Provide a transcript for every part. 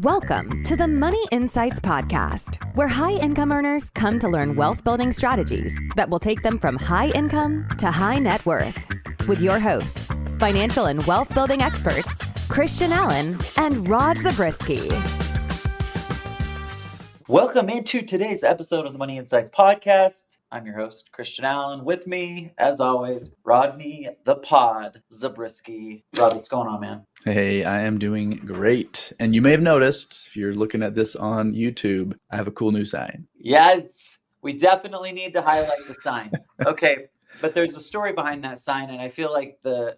Welcome to the Money Insights Podcast, where high-income earners come to learn wealth-building strategies that will take them from high income to high net worth. With your hosts, financial and wealth-building experts, Christian Allen and Rod Zabriskie. Welcome into today's episode of the Money Insights Podcast. I'm your host, Christian Allen. With me, as always, Rodney the Pod Zabriskie. Rod, what's going on, man? Hey, I am doing great. And you may have noticed, if you're looking at this on YouTube, I have a cool new sign. Yes, we definitely need to highlight the sign. Okay, but there's a story behind that sign, and I feel like the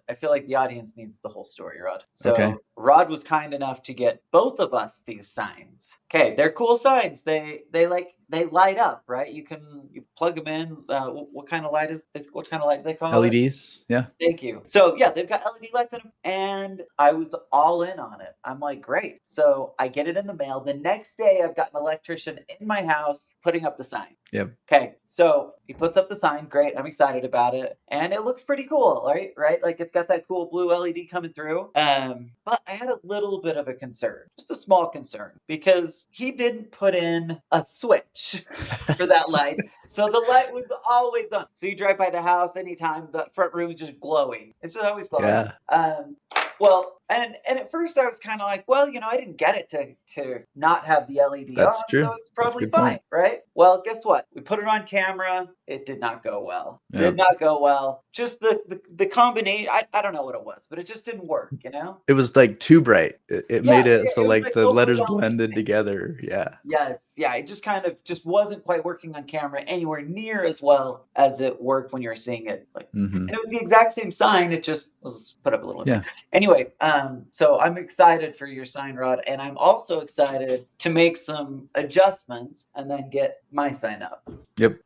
audience needs the whole story, Rod. So Okay. Rod was kind enough to get both of us these signs. Okay, they're cool signs. They light up, right? You plug them in. What kind of light do they call it? LEDs, yeah. Thank you. So yeah, they've got LED lights in them, and I was all in on it. I'm like, great. So I get it in the mail. The next day, I've got an electrician in my house putting up the sign. Yep. Okay, so he puts up the sign. Great, I'm excited about it, and it looks pretty cool, right? Like it's got that cool blue LED coming through. But I had a little bit of a concern, just a small concern, because he didn't put in a switch for that light. So the light was always on. So you drive by the house anytime, the front room is just glowing. It's just always glowing. Yeah. Well, and at first I was kind of like, well, I didn't get it to not have the LED That's on, true. so it's probably That's a good fine, point. right? Well, guess what? We put it on camera. It did not go well. Yep. Did not go well. Just the combination, I don't know what it was, but it just didn't work, It was like too bright. It made it so was like the letters overwhelming. blended together. Yeah. Yes, yeah, it just kind of just wasn't quite working on camera anywhere near as well as it worked when you were seeing it. And it was the exact same sign. It just was put up a little bit. Yeah. Anyway, so I'm excited for your sign, Rod, and I'm also excited to make some adjustments and then get my sign up. Yep.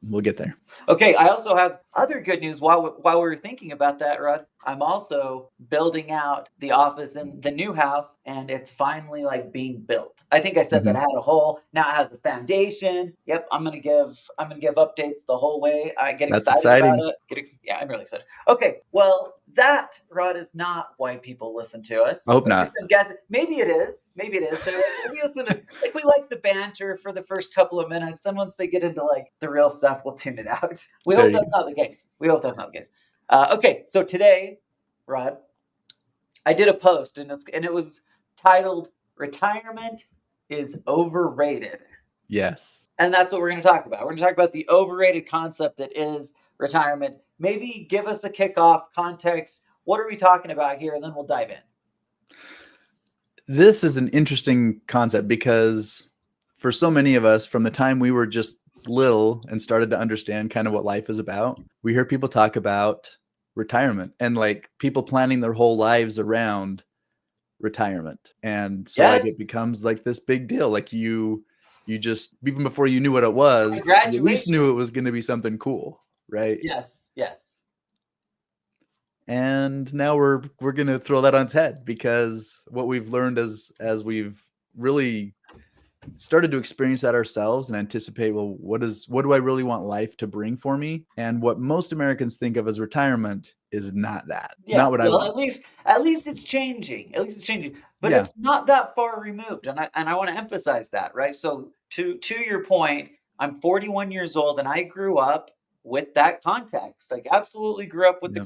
We'll get there. Okay, I also have other good news while we were thinking about that, Rod. I'm also building out the office in the new house, and it's finally being built. I think I said that I had a hole. Now it has a foundation. Yep, I'm gonna give updates the whole way. I get That's excited exciting. about it. Yeah, I'm really excited. Okay, well, that, Rod, is not why people listen to us. I hope not. I'm guessing maybe it is. Maybe it is. So we listen to we like the banter for the first couple of minutes. Then once they get into the real stuff, we'll tune it out. We hope that's not the case. Okay, so today, Rod, I did a post, and it was titled "Retirement is Overrated." Yes. And that's what we're going to talk about. We're going to talk about the overrated concept that is retirement. Maybe give us a kickoff context. What are we talking about here? And then we'll dive in. This is an interesting concept because for so many of us, from the time we were just little and started to understand kind of what life is about, we hear people talk about retirement and people planning their whole lives around retirement. And so it becomes this big deal. You just, even before you knew what it was, you at least knew it was going to be something cool, right? Yes. And now we're going to throw that on its head, because what we've learned as we've really started to experience that ourselves and anticipate, well, what do I really want life to bring for me? And what most Americans think of as retirement is not that. Yeah, not what I want. At least it's changing. But it's not that far removed. And I want to emphasize that, right? So to your point, I'm 41 years old, and I grew up with that context. Absolutely grew up with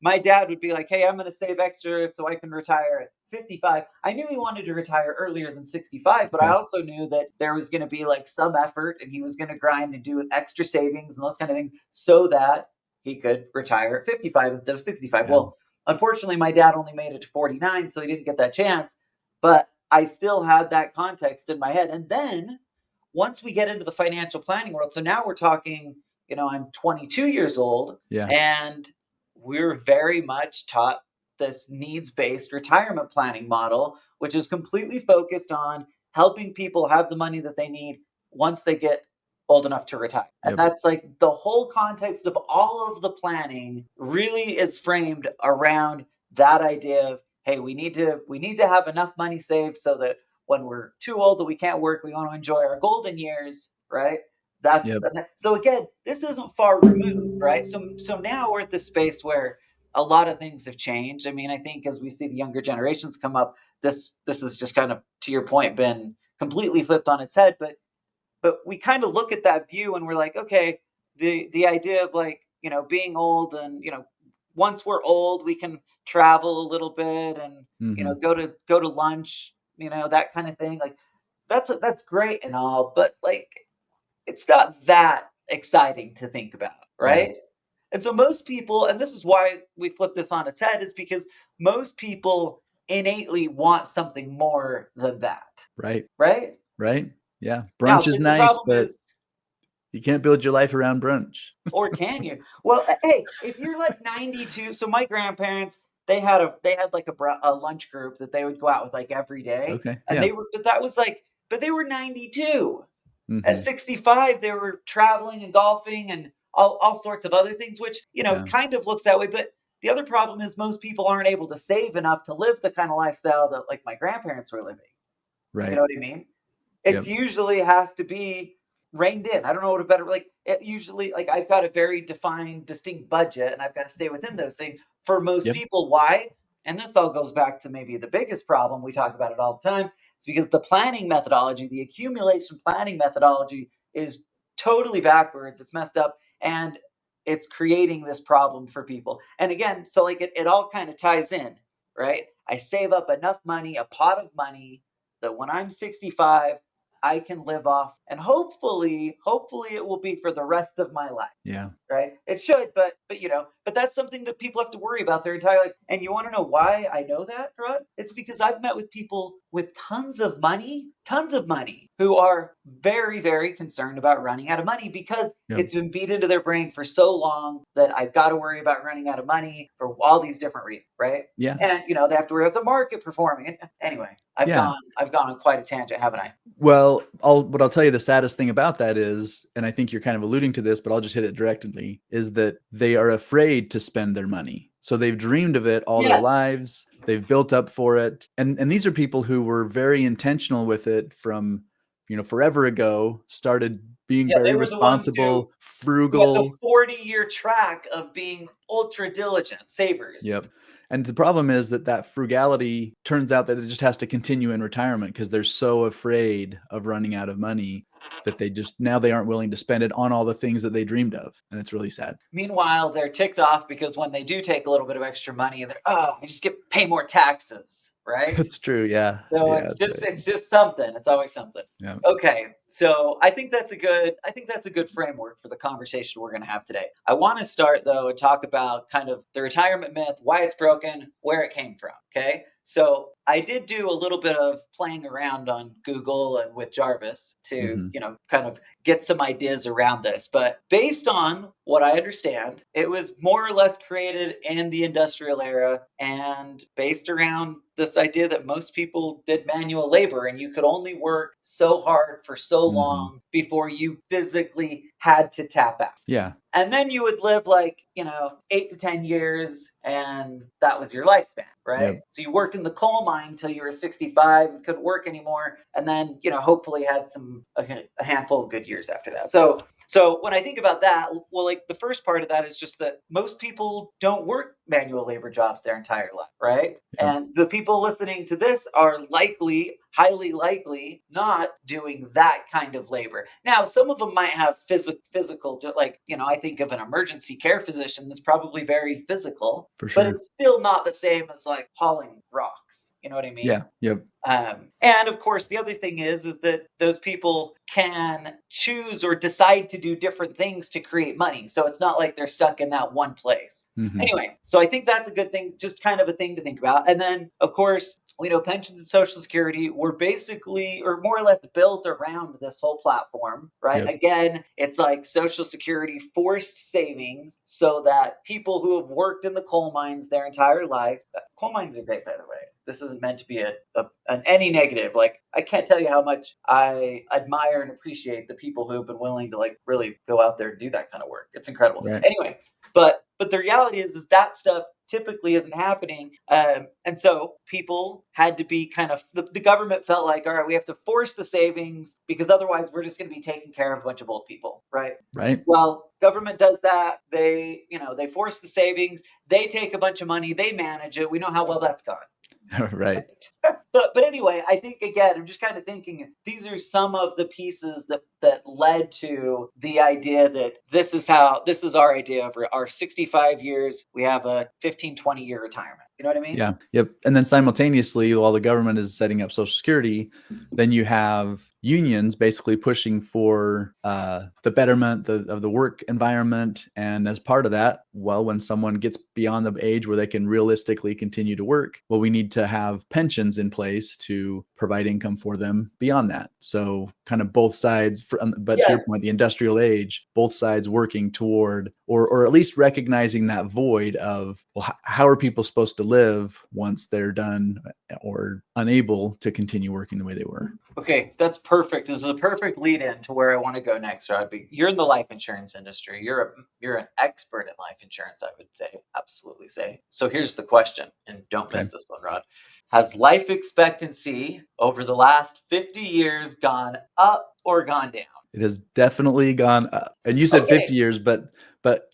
my dad would be like, hey, I'm going to save extra so I can retire at 55. I knew he wanted to retire earlier than 65, but I also knew that there was going to be some effort, and he was going to grind and do extra savings and those kind of things so that he could retire at 55 instead of 65. Yeah. Well, unfortunately, my dad only made it to 49, so he didn't get that chance, but I still had that context in my head. And then once we get into the financial planning world, so now we're talking, I'm 22 years old, and we're very much taught this needs-based retirement planning model, which is completely focused on helping people have the money that they need once they get old enough to retire. And that's the whole context of all of the planning really is framed around that idea of, hey, we need to have enough money saved so that when we're too old that we can't work, we want to enjoy our golden years, right? So again, this isn't far removed, right? So now we're at this space where a lot of things have changed. I mean, I think as we see the younger generations come up, this is just kind of, to your point, been completely flipped on its head. But we kind of look at that view and we're like, okay, the idea of like, being old and, once we're old, we can travel a little bit and, go to lunch, that kind of thing. Like that's great and all, but like it's not that exciting to think about, Yeah. right? And so most people, and this is why we flip this on its head, is because most people innately want something more than that, Right. right? Right. Yeah. Now, Brunch is the nice, problem but is, you can't build your life around brunch. or can you? Well, hey, if you're like 92, so my grandparents, they had like a lunch group that they would go out with like every day, Okay. and Yeah. but they were 92. At Hmm. 65, they were traveling and golfing and all sorts of other things, which, Yeah. kind of looks that way. But the other problem is most people aren't able to save enough to live the kind of lifestyle that like my grandparents were living. You know Right. what I mean? It's Yep. usually has to be reined in. I don't know what a better, like it usually, like I've got a very defined, distinct budget and I've got to stay within those things for most Yep. people. Why? And this all goes back to maybe the biggest problem. We talk about it all the time. It's because the planning methodology, the accumulation planning methodology is totally backwards. It's messed up and it's creating this problem for people. And again, so like it all kind of ties in, right? I save up enough money, a pot of money that when I'm 65, I can live off, and hopefully it will be for the rest of my life, Yeah. right? It should, but that's something that people have to worry about their entire life. And you want to know why I know that, Rod? It's because I've met with people with tons of money, who are very, very concerned about running out of money because Yep. it's been beat into their brain for so long that I've got to worry about running out of money for all these different reasons, right? Yeah. And they have to worry about the market performing. And anyway, Yeah. I've gone on quite a tangent, haven't I? Well, I'll tell you the saddest thing about that is, and I think you're kind of alluding to this, but I'll just hit it directly, is that they are afraid to spend their money. So they've dreamed of it all their Yes. lives. They've built up for it. And these are people who were very intentional with it from, forever ago, started being Yeah, they very were the ones responsible, who had the frugal. 40-year track of being ultra diligent savers. Yep. And the problem is that frugality turns out that it just has to continue in retirement because they're so afraid of running out of money that they aren't willing to spend it on all the things that they dreamed of. And it's really sad. Meanwhile, they're ticked off because when they do take a little bit of extra money, I just get pay more taxes, right? That's true. Yeah. So Yeah. it's That's just right. it's just something. It's always something. Yeah. Okay, so I think that's a good framework for the conversation we're going to have today. I want to start though and talk about kind of the retirement myth, why it's broken, where it came from. Okay, so I did do a little bit of playing around on Google and with Jarvis to Hmm. kind of get some ideas around this. But based on what I understand, it was more or less created in the industrial era and based around this idea that most people did manual labor and you could only work so hard for so Hmm. long before you physically had to tap out. Yeah. And then you would live like, 8 to 10 years, and that was your lifespan, right? Yep. So you worked in the coal mine until you were 65 and couldn't work anymore. And then, hopefully had a handful of good years after that. So when I think about that, well, like the first part of that is just that most people don't work manual labor jobs their entire life, right? Yep. And the people listening to this are highly likely, not doing that kind of labor. Now, some of them might have physical, like, I think of an emergency care physician that's probably very physical, For but sure. it's still not the same as like hauling rocks. You know what I mean? Yeah. Yep. And of course, the other thing is that those people can choose or decide to do different things to create money. So it's not like they're stuck in that one place. Hmm. Anyway, so I think that's a good thing, just kind of a thing to think about. And then, of course, we know pensions and Social Security were basically, or more or less, built around this whole platform, right? Yep. Again, it's like Social Security forced savings so that people who have worked in the coal mines their entire life, coal mines are great, by the way. This isn't meant to be an any negative. Like, I can't tell you how much I admire and appreciate the people who have been willing to like really go out there and do that kind of work. It's incredible. Right. Anyway, but the reality is that stuff typically isn't happening. And so people had to be the government felt like, all right, we have to force the savings because otherwise we're just going to be taking care of a bunch of old people, right? Right. Well, government does that. They force the savings. They take a bunch of money. They manage it. We know how well that's gone. Right. But anyway, I think again, I'm just kind of thinking these are some of the pieces that led to the idea that this is our idea of our 65 years. We have a 15, 20-year retirement. You know what I mean? Yeah. Yep. And then simultaneously, while the government is setting up Social Security, then you have unions basically pushing for the betterment of the work environment. And as part of that, well, when someone gets beyond the age where they can realistically continue to work, well, we need to have pensions in place to provide income for them beyond that. So kind of both sides, but to your point, the industrial age, both sides working toward, or at least recognizing that void of, well, how are people supposed to live once they're done or unable to continue working the way they were? Okay, that's perfect. This is a perfect lead in to where I want to go next, Rod. You're in the life insurance industry. You're an expert in life insurance, I would say. Absolutely say. So here's the question, and don't miss this one, Rod. Has life expectancy over the last 50 years gone up or gone down? It has definitely gone up. And you said 50 years, but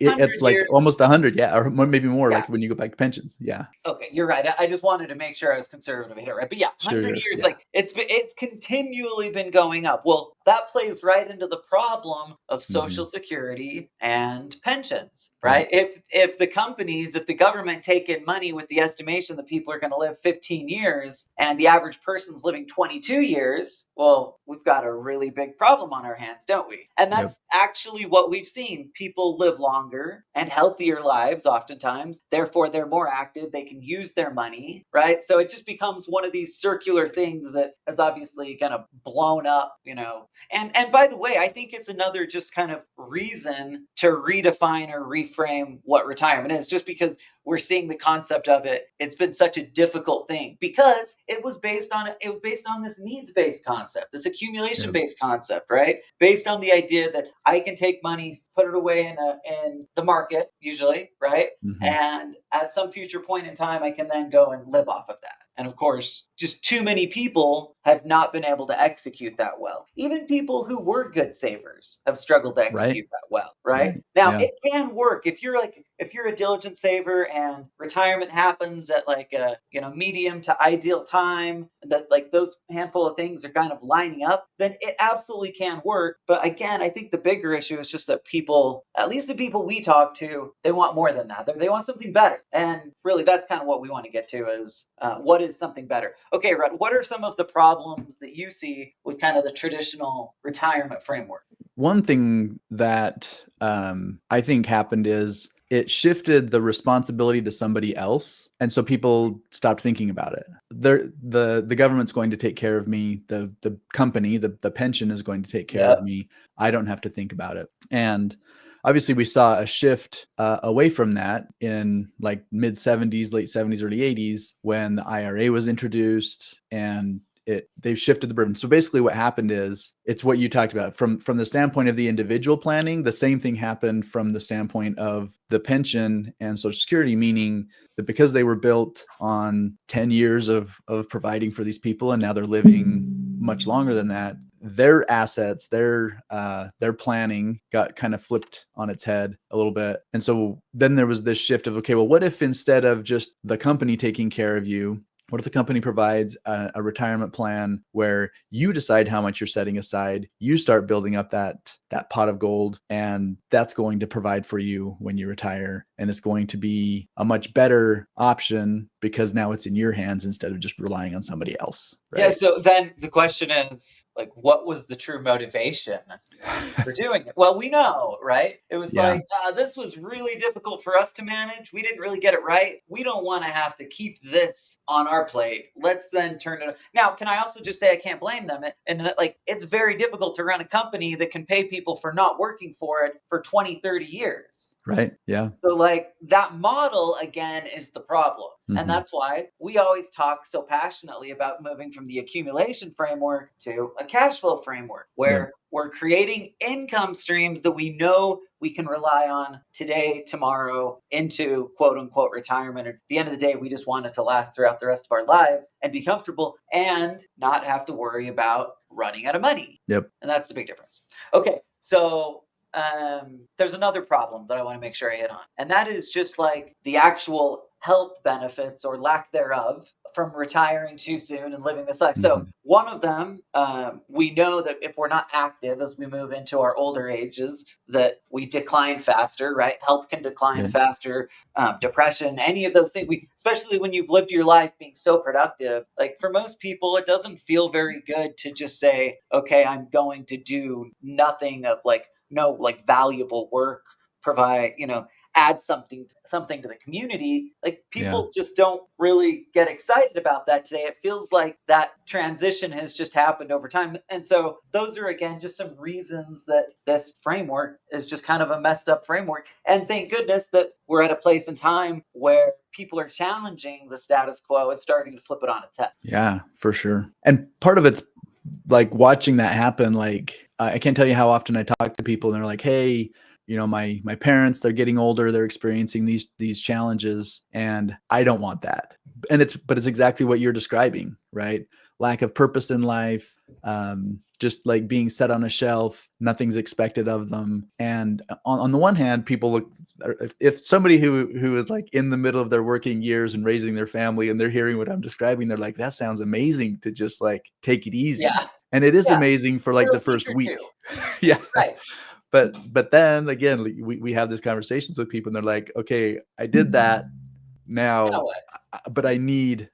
it's like years. almost 100, yeah, or maybe more, Yeah. like when you go back to pensions, yeah. Okay, you're right. I just wanted to make sure I was conservative here, right? But yeah, 100 years, yeah. like it's continually been going up. Well, that plays right into the problem of Social Security and pensions, right? If the government take in money with the estimation that people are going to live 15 years and the average person's living 22 years, well, we've got a really big problem on our hands, don't we? And that's actually what we've seen. People live longer and healthier lives oftentimes. Therefore, they're more active. They can use their money, right? So it just becomes one of these circular things that has obviously kind of blown up, And by the way, I think it's another just kind of reason to redefine or reframe what retirement is, just because we're seeing the concept of it. It's been such a difficult thing because it was based on this needs-based concept, this accumulation-based concept, right? Based on the idea that I can take money, put it away in the market, usually, right? And at some future point in time, I can then go and live off of that. And of course, just too many people have not been able to execute that well. Even people who were good savers have struggled to execute that well, right? Now, it can work if you're a diligent saver and retirement happens at like a medium to ideal time, that like those handful of things are kind of lining up, then it absolutely can work. But again, I think the bigger issue is just that people, at least the people we talk to, they want more than that. They want something better. And really, that's kind of what we want to get to is what is something better. Okay, Rod, what are some of the problems that you see with kind of the traditional retirement framework? One thing that I think happened is it shifted the responsibility to somebody else. And so people stopped thinking about it. The government's going to take care of me. The company, the pension is going to take care of me. I don't have to think about it. And obviously we saw a shift away from that in like mid 70s, late 70s, early 80s when the IRA was introduced, and they've shifted the burden. So basically what happened is it's what you talked about from the standpoint of the individual planning. The same thing happened from the standpoint of the pension and Social Security, meaning that because they were built on 10 years of providing for these people, and now they're living much longer than that, their assets, their planning got kind of flipped on its head a little bit. And so then there was this shift of, okay, well, what if instead of just the company taking care of you, what if the company provides a retirement plan where you decide how much you're setting aside, you start building up that pot of gold, and that's going to provide for you when you retire. And it's going to be a much better option because now it's in your hands instead of just relying on somebody else. Right? Yeah. So then the question is, like, what was the true motivation for doing it? Well, we know, right? It was like, this was really difficult for us to manage. We didn't really get it right. We don't want to have to keep this on our plate. Let's then turn it. Now, can I also just say I can't blame them? And like, it's very difficult to run a company that can pay people for not working for it for 20, 30 years. Right. Yeah. So like that model again is the problem. And that's why we always talk so passionately about moving from the accumulation framework to a cash flow framework where we're creating income streams that we know we can rely on today, tomorrow, into quote unquote retirement. Or at the end of the day, we just want it to last throughout the rest of our lives and be comfortable and not have to worry about running out of money. Yep. And that's the big difference. Okay, so there's another problem that I want to make sure I hit on, and that is just like the actual health benefits or lack thereof from retiring too soon and living this life. So one of them, we know that if we're not active as we move into our older ages, that we decline faster, right? Health can decline faster, depression, any of those things. Especially when you've lived your life being so productive, like for most people, it doesn't feel very good to just say, okay, I'm going to do nothing of like, no like valuable work, provide, add something to the community. Like people just don't really get excited about that today. It feels like that transition has just happened over time. And so those are, again, just some reasons that this framework is just kind of a messed up framework. And thank goodness that we're at a place in time where people are challenging the status quo and starting to flip it on its head. Yeah, for sure. And part of it's like watching that happen. Like I can't tell you how often I talk to people and they're like, hey, my parents, they're getting older, they're experiencing these challenges, and I don't want that. And it's exactly what you're describing, right? Lack of purpose in life, just like being set on a shelf, nothing's expected of them. And on the one hand, people look, if somebody who is like in the middle of their working years and raising their family and they're hearing what I'm describing, they're like, that sounds amazing to just like take it easy. Yeah. And it is amazing for like the first week. Yeah. Right. But then again, we have these conversations with people and they're like, okay, I did that now, but I need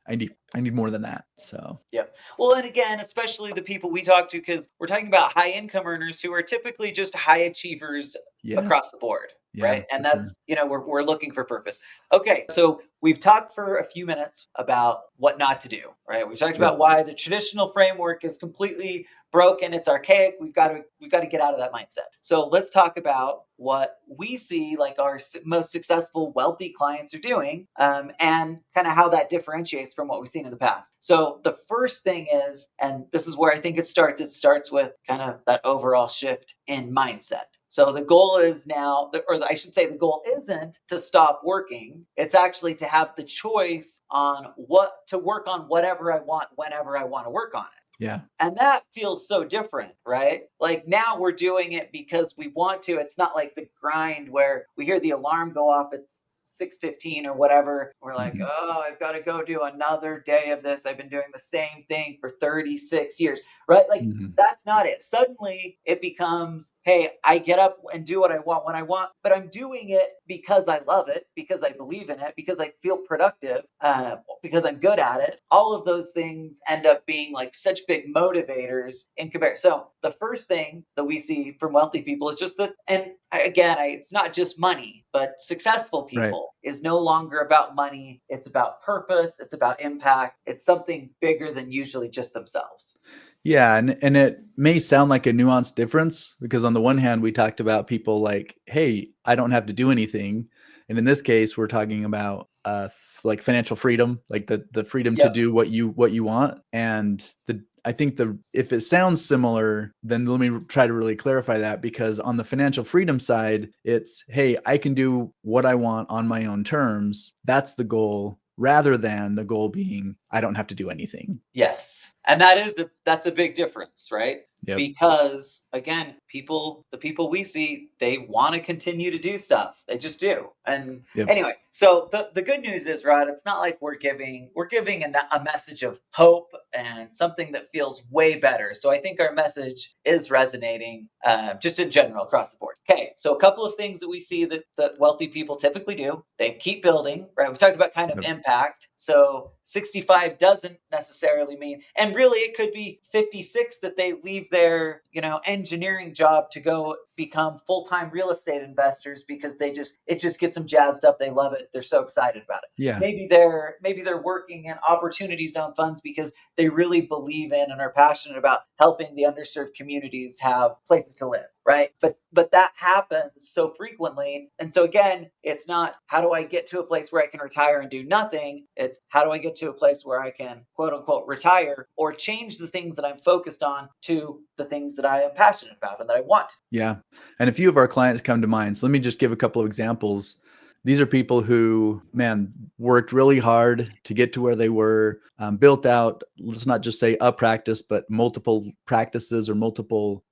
more than that. So, yep. Well, and again, especially the people we talk to, because we're talking about high income earners who are typically just high achievers across the board. Right. And that's, we're looking for purpose. Okay. So we've talked for a few minutes about what not to do. Right. We've talked about why the traditional framework is completely broken. It's archaic. We've got to get out of that mindset. So let's talk about what we see like our most successful wealthy clients are doing, and kind of how that differentiates from what we've seen in the past. So the first thing is, and this is where I think it starts with kind of that overall shift in mindset. So the goal is now, or I should say the goal isn't to stop working. It's actually to have the choice on what to work on, whatever I want, whenever I want to work on it. Yeah. And that feels so different, right? Like now we're doing it because we want to. It's not like the grind where we hear the alarm go off at 6:15 or whatever. We're like, oh, I've got to go do another day of this. I've been doing the same thing for 36 years, right? Like that's not it. Suddenly it becomes, hey, I get up and do what I want when I want, but I'm doing it because I love it, because I believe in it, because I feel productive, because I'm good at it. All of those things end up being like such big motivators in comparison. So the first thing that we see from wealthy people is just that, and again, it's not just money, but successful people is no longer about money. It's about purpose. It's about impact. It's something bigger than usually just themselves. Yeah. And it may sound like a nuanced difference because on the one hand, we talked about people like, hey, I don't have to do anything. And in this case, we're talking about like financial freedom, like the freedom to do what you want. And I think if it sounds similar, then let me try to really clarify that, because on the financial freedom side, it's, hey, I can do what I want on my own terms. That's the goal, rather than the goal being, I don't have to do anything. Yes. And that's a big difference, right? Yep. Because again, the people we see, they want to continue to do stuff. They just do. And anyway, so the good news is, Rod, it's not like we're giving a message of hope and something that feels way better. So I think our message is resonating just in general across the board. Okay, so a couple of things that we see that wealthy people typically do. They keep building, right? We talked about kind of impact. So 65 doesn't necessarily mean, and really it could be 56 that they leave their, engineering job to go become full-time real estate investors because it just gets them jazzed up. They love it. They're so excited about it. Yeah. Maybe they're working in opportunity zone funds because they really believe in and are passionate about helping the underserved communities have places to live, right? But that happens so frequently. And so again, it's not how do I get to a place where I can retire and do nothing? It's how do I get to a place where I can quote unquote retire or change the things that I'm focused on to the things that I am passionate about and that I want. Yeah. And a few of our clients come to mind. So let me just give a couple of examples. These are people who, man, worked really hard to get to where they were, built out, let's not just say a practice, but multiple practices or multiple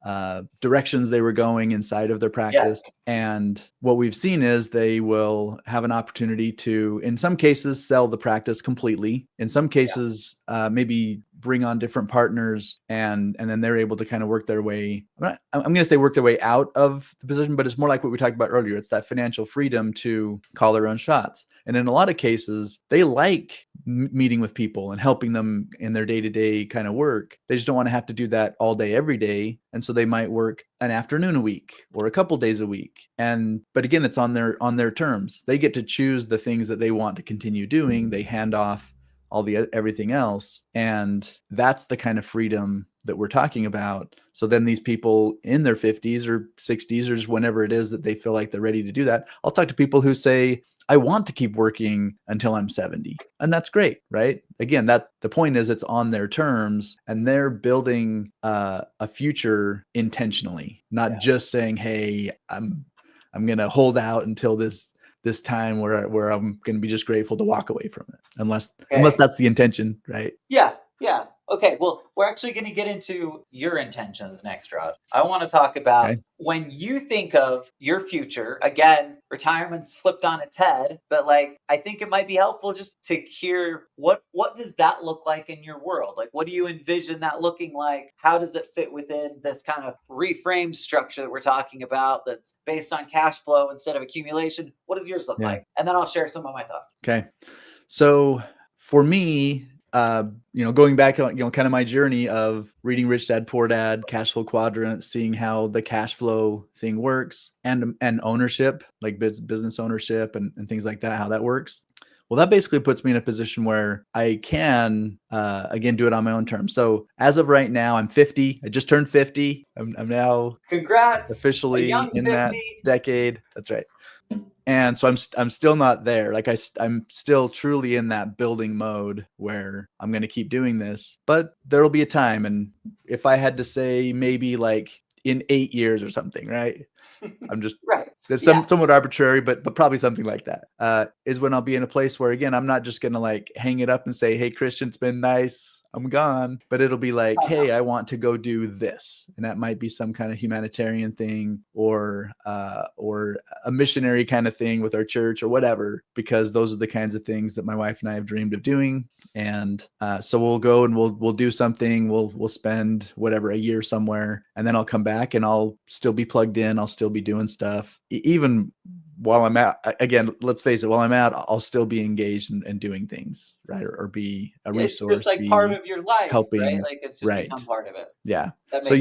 directions they were going inside of their practice. Yes. And what we've seen is they will have an opportunity to, in some cases, sell the practice completely. In some cases, maybe bring on different partners, and then they're able to kind of work their way. I'm going to say work their way out of the position, but it's more like what we talked about earlier. It's that financial freedom to call their own shots. And in a lot of cases, they like meeting with people and helping them in their day-to-day kind of work. They just don't want to have to do that all day, every day. And so they might work an afternoon a week or a couple days a week. But again, it's on their terms. They get to choose the things that they want to continue doing. They hand off everything else. And that's the kind of freedom that we're talking about. So then these people in their 50s or 60s or just whenever it is that they feel like they're ready to do that, I'll talk to people who say, I want to keep working until I'm 70. And that's great, right? Again, the point is it's on their terms, and they're building a future intentionally, not just saying, hey, I'm going to hold out until this time where I'm going to be just grateful to walk away from it, unless that's the intention, right? Yeah. Okay. Well, we're actually going to get into your intentions next, Rod. I want to talk about when you think of your future. Again, retirement's flipped on its head, but like I think it might be helpful just to hear what does that look like in your world? Like, what do you envision that looking like? How does it fit within this kind of reframed structure that we're talking about that's based on cash flow instead of accumulation? What does yours look like? And then I'll share some of my thoughts. Okay. So for me, going back, kind of my journey of reading Rich Dad, Poor Dad, Cash Flow Quadrant, seeing how the cash flow thing works, and ownership, like business ownership and things like that, how that works. Well, that basically puts me in a position where I can, again, do it on my own terms. So as of right now, I'm 50. I just turned 50. I'm now Congrats, officially in that decade. That's right. And so I'm still not there. Like I'm still truly in that building mode where I'm going to keep doing this, but there'll be a time. And if I had to say maybe like in 8 years or something, right? I'm just right. That's somewhat arbitrary, but probably something like that is when I'll be in a place where, again, I'm not just going to like hang it up and say, hey, Christian, it's been nice, I'm gone. But it'll be like, hey, I want to go do this. And that might be some kind of humanitarian thing or a missionary kind of thing with our church or whatever, because those are the kinds of things that my wife and I have dreamed of doing. And so we'll go and we'll do something. We'll spend whatever, a year somewhere, and then I'll come back and I'll still be plugged in. I'll still be doing stuff. Even while I'm out, again, let's face it, while I'm out, I'll still be engaged and doing things, right? Or be a resource. It's just like part of your life, helping, right? Like it's just become part of it. Yeah. So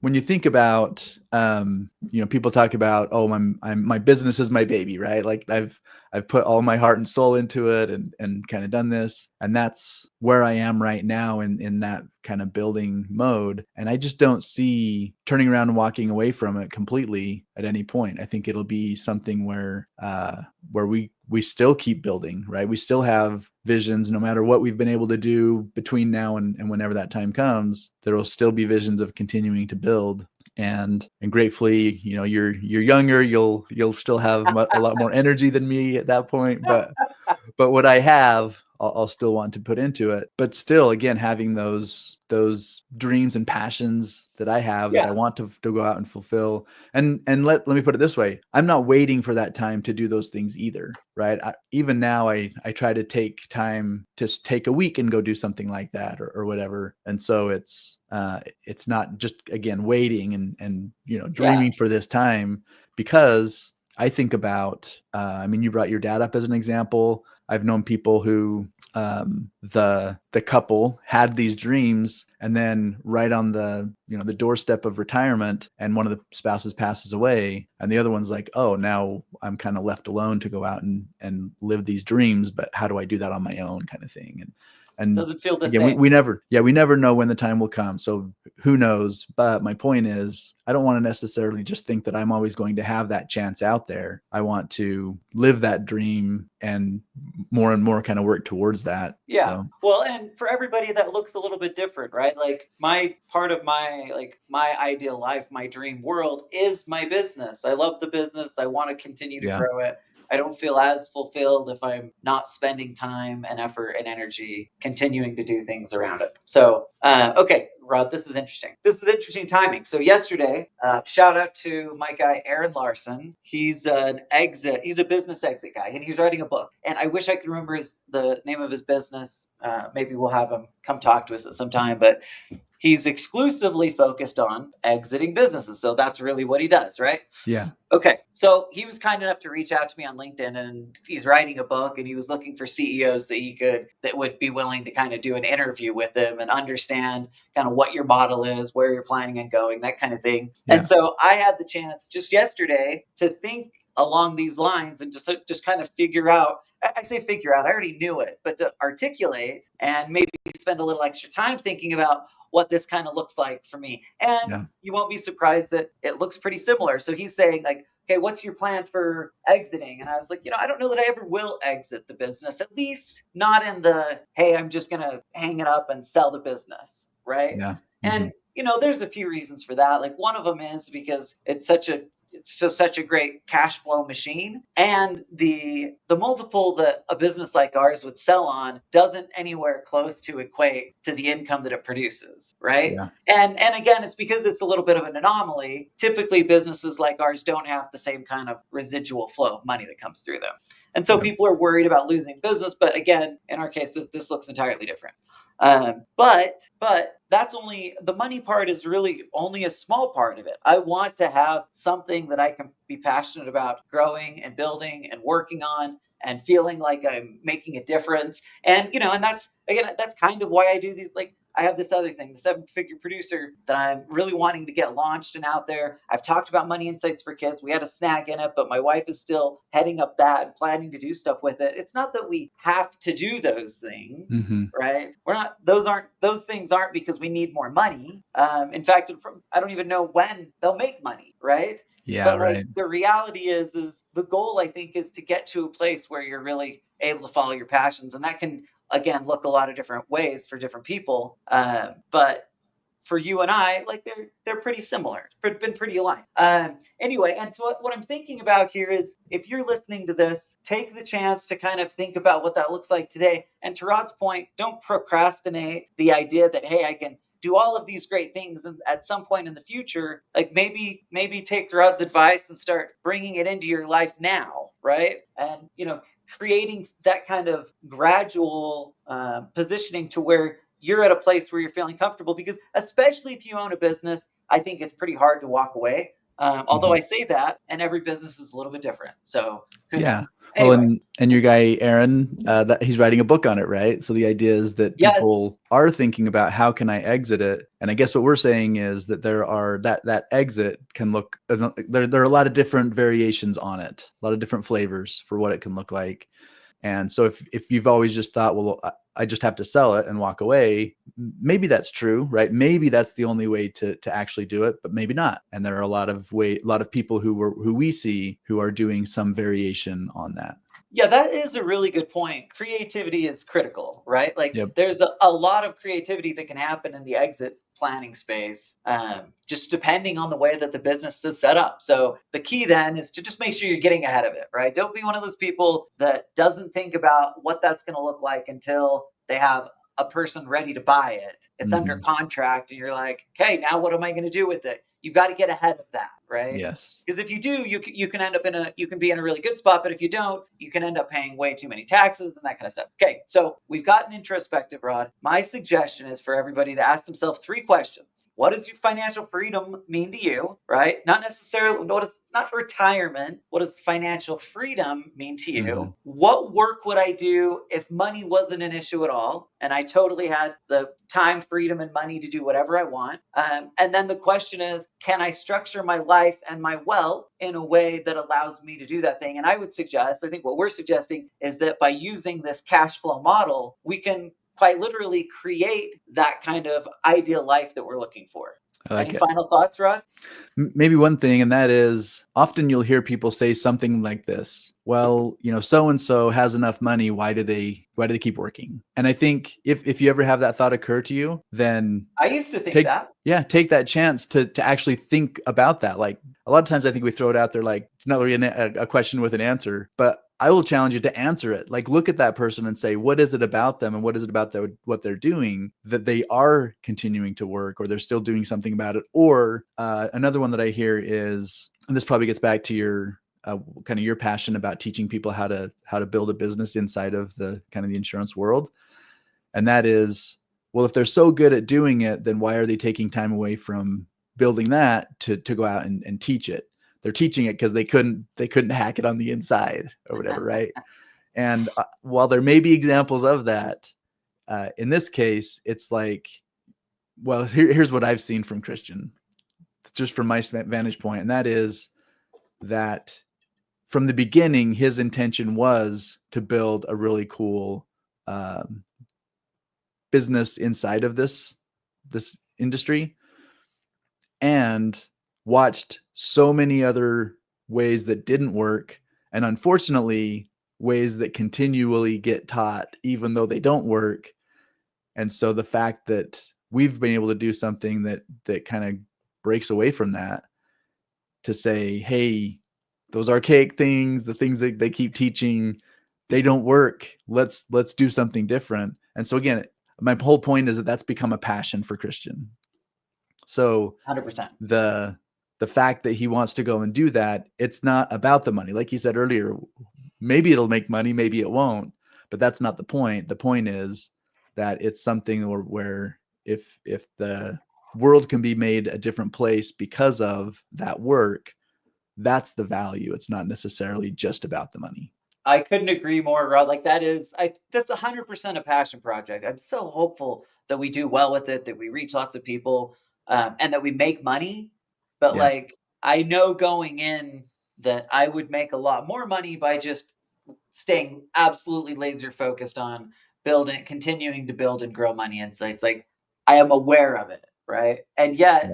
when you think about, people talk about, oh, my business is my baby, right? Like I've put all my heart and soul into it and kind of done this. And that's where I am right now in that kind of building mode. And I just don't see turning around and walking away from it completely at any point. I think it'll be something where we still keep building, right? We still have visions, no matter what we've been able to do between now and whenever that time comes, there will still be visions of continuing to build. And gratefully, you're younger, you'll still have a lot more energy than me at that point. But what I have, I'll still want to put into it. But still, again, having those dreams and passions that I have that I want to go out and fulfill. And let me put it this way. I'm not waiting for that time to do those things either, right? Even now, I try to take time to take a week and go do something like that or whatever. And so it's not just, again, waiting and dreaming for this time, because I think about, you brought your dad up as an example. I've known people who the couple had these dreams, and then right on the doorstep of retirement, and one of the spouses passes away, and the other one's like, oh, now I'm kind of left alone to go out and live these dreams, but how do I do that on my own, kind of thing. And doesn't feel the again, same. we never know when the time will come. So who knows? But my point is, I don't want to necessarily just think that I'm always going to have that chance out there. I want to live that dream and more kind of work towards that. Yeah. So. Well, and for everybody that looks a little bit different, right? Like my part of my ideal life, my dream world is my business. I love the business. I want to continue to grow it. I don't feel as fulfilled if I'm not spending time and effort and energy continuing to do things around it. So, okay, Rod, this is interesting. This is interesting timing. So yesterday, shout out to my guy, Aaron Larson. He's he's a business exit guy, and he's writing a book. And I wish I could remember the name of his business. Maybe we'll have him come talk to us at some time, but he's exclusively focused on exiting businesses. So that's really what he does, right? Yeah. Okay. So he was kind enough to reach out to me on LinkedIn, and he's writing a book, and he was looking for CEOs that would be willing to kind of do an interview with him and understand kind of what your model is, where you're planning on going, that kind of thing. Yeah. And so I had the chance just yesterday to think along these lines and just kind of figure out. I say figure out, I already knew it, but to articulate and maybe spend a little extra time thinking about what this kind of looks like for me. And you won't be surprised that it looks pretty similar. So he's saying like, okay, what's your plan for exiting? And I was like, I don't know that I ever will exit the business, at least not in the, hey, I'm just going to hang it up and sell the business. Right. Yeah. And, there's a few reasons for that. Like one of them is because it's just such a great cash flow machine, and the multiple that a business like ours would sell on doesn't anywhere close to equate to the income that it produces, right? Yeah. And again, it's because it's a little bit of an anomaly. Typically, businesses like ours don't have the same kind of residual flow of money that comes through them, and so people are worried about losing business. But again, in our case, this looks entirely different. But that's only the money part is really only a small part of it. I want to have something that I can be passionate about growing and building and working on and feeling like I'm making a difference. And that's kind of why I do these. Like I have this other thing, the 7-figure producer that I'm really wanting to get launched and out there. I've talked about Money Insights for Kids. We had a snag in it, but my wife is still heading up that and planning to do stuff with it. It's not that we have to do those things, right? Those things aren't because we need more money. In fact, I don't even know when they'll make money, right? Yeah, But the reality is the goal, I think, is to get to a place where you're really able to follow your passions. And that can, again, look a lot of different ways for different people. But for you and I, like they're pretty similar. It's been pretty aligned. Anyway, and so what I'm thinking about here is if you're listening to this, take the chance to kind of think about what that looks like today. And to Rod's point, don't procrastinate the idea that, hey, I can do all of these great things and at some point in the future. Like maybe take Rod's advice and start bringing it into your life now, right? And creating that kind of gradual positioning to where you're at a place where you're feeling comfortable, because especially if you own a business, I think it's pretty hard to walk away. Although I say that, and every business is a little bit different. So who knows? Anyway. Well, and your guy Aaron, that he's writing a book on it, right? So the idea is that people are thinking about how can I exit it, and I guess what we're saying is that there are that exit can look there are a lot of different variations on it, a lot of different flavors for what it can look like. And so if you've always just thought, well, I just have to sell it and walk away, maybe that's true, right? Maybe that's the only way to actually do it, but maybe not. And there are a lot of people who we see who are doing some variation on that. Yeah, that is a really good point. Creativity is critical, right? Like there's a lot of creativity that can happen in the exit planning space, just depending on the way that the business is set up. So the key then is to just make sure you're getting ahead of it, right? Don't be one of those people that doesn't think about what that's going to look like until they have a person ready to buy it. It's under contract and you're like, okay, now what am I going to do with it? You've got to get ahead of that, right? Yes. Because if you do, you can end up you can be in a really good spot, but if you don't, you can end up paying way too many taxes and that kind of stuff. Okay, so we've gotten introspective, Rod. My suggestion is for everybody to ask themselves 3 questions. What does your financial freedom mean to you, right? Not necessarily, not retirement. What does financial freedom mean to you? What work would I do if money wasn't an issue at all, and I totally had the time, freedom, and money to do whatever I want? And then the question is, can I structure my life and my wealth in a way that allows me to do that thing? And I think what we're suggesting is that by using this cash flow model, we can quite literally create that kind of ideal life that we're looking for. Any final thoughts, Rod? Maybe one thing, and that is often you'll hear people say something like this. Well, so-and-so has enough money. Why do they keep working? And I think if you ever have that thought occur to you, then I used to think that. Yeah, take that chance to actually think about that. Like a lot of times I think we throw it out there like it's not really a question with an answer, but I will challenge you to answer it. Like look at that person and say, what is it about them and what is it about what they're doing that they are continuing to work or they're still doing something about it? Or another one that I hear is, and this probably gets back to your kind of your passion about teaching people how to build a business inside of the kind of the insurance world. And that is, well, if they're so good at doing it, then why are they taking time away from building that to go out and teach it? They're teaching it because they couldn't hack it on the inside or whatever, right? And while there may be examples of that, in this case, it's like, well, here's what I've seen from Christian, just from my vantage point, and that is that from the beginning, his intention was to build a really cool business inside of this industry, and watched so many other ways that didn't work, and unfortunately ways that continually get taught even though they don't work. And so the fact that we've been able to do something that kind of breaks away from that, to say, hey, those archaic things, the things that they keep teaching, they don't work. Let's do something different. And so again, my whole point is that that's become a passion for Christian. So 100%. The fact that he wants to go and do that, it's not about the money. Like he said earlier, maybe it'll make money, maybe it won't, but that's not the point. The point is that it's something where if the world can be made a different place because of that work, that's the value. It's not necessarily just about the money. I couldn't agree more, Rod. Like that's 100% a passion project. I'm so hopeful that we do well with it, that we reach lots of people, and that we make money. But like, I know going in that I would make a lot more money by just staying absolutely laser focused on continuing to build and grow Money Insights. Like I am aware of it, right? And yet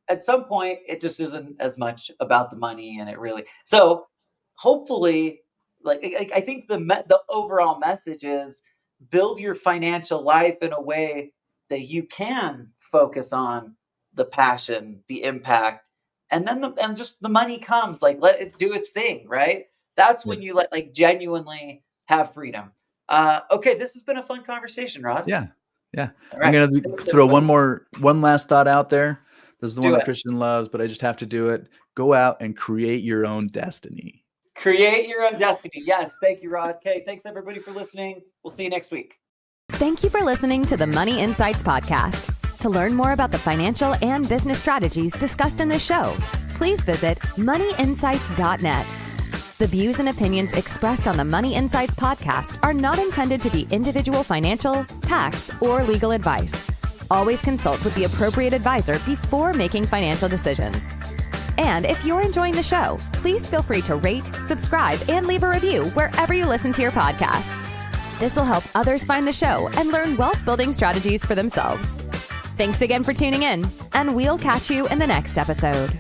at some point it just isn't as much about the money, and it really, so hopefully, like I think the overall message is build your financial life in a way that you can focus on the passion, the impact, and then just the money comes. Like let it do its thing, right? That's when you like genuinely have freedom. Okay, this has been a fun conversation, Rod. Yeah. Right. I'm gonna throw one last thought out there. This is the one that Christian loves, but I just have to do it. Go out and create your own destiny. Create your own destiny. Yes. Thank you, Rod. Okay. Thanks everybody for listening. We'll see you next week. Thank you for listening to the Money Insights podcast. To learn more about the financial and business strategies discussed in this show, please visit moneyinsights.net. The views and opinions expressed on the Money Insights podcast are not intended to be individual financial, tax, or legal advice. Always consult with the appropriate advisor before making financial decisions. And if you're enjoying the show, please feel free to rate, subscribe, and leave a review wherever you listen to your podcasts. This will help others find the show and learn wealth-building strategies for themselves. Thanks again for tuning in, and we'll catch you in the next episode.